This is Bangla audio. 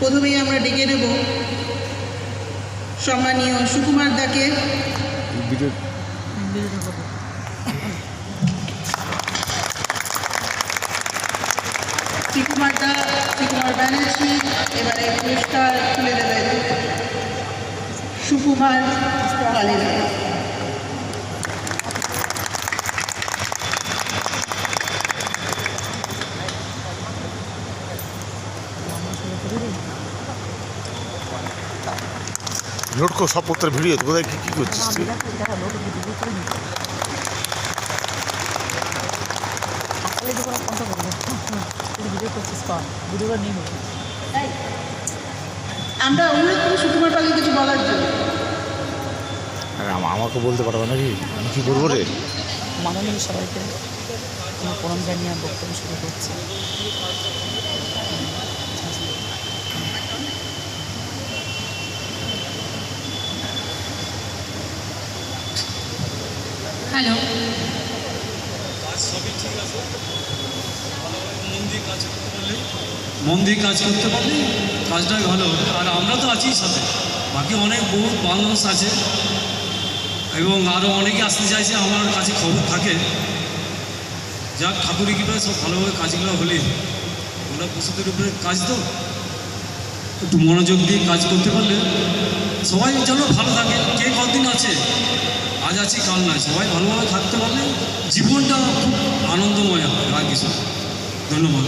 প্রথমেই আমরা ডেকে নেব সম্মানীয় সুকুমার দাকে। সুকুমার ব্যানার্জি এবারে পুরস্কার তুলে দেবেন সুকুমার কালীরা। নোট কর সব পত্রের ভিডিও তো কোথায় কি করছিস তুই? আমরা অনুরোধ করি সুকুমার পালকে কিছু বলার জন্য। আমাকে বলতে পারবে নাকি আমি কি করবো রে? মাননীয় সবাইকে প্রণাম জানিয়ে বক্তব্য শুরু করছি। হ্যালো, মন দিয়ে কাজ করতে পারলে কাজটাই ভালো হবে। আর আমরা তো আছি সাথে, বাকি অনেক বহু মানুষ আছে এবং আরও অনেকে আসতে চাইছে, আমার কাছে খবর থাকে। যাক, ঠাকুরের কৃপায় সব ভালোভাবে কাজগুলো হলে আমরা পশুদের উপরে কাজ তো একটু মনোযোগ দিয়ে কাজ করতে পারলে সবাই যেন ভালো থাকে। কে কতদিন আছে, আজ আছি কাল নয়, সবাই ভালোভাবে থাকতে পারলে জীবনটা খুব আনন্দময় হয়। আর কিছু ধন্যবাদ।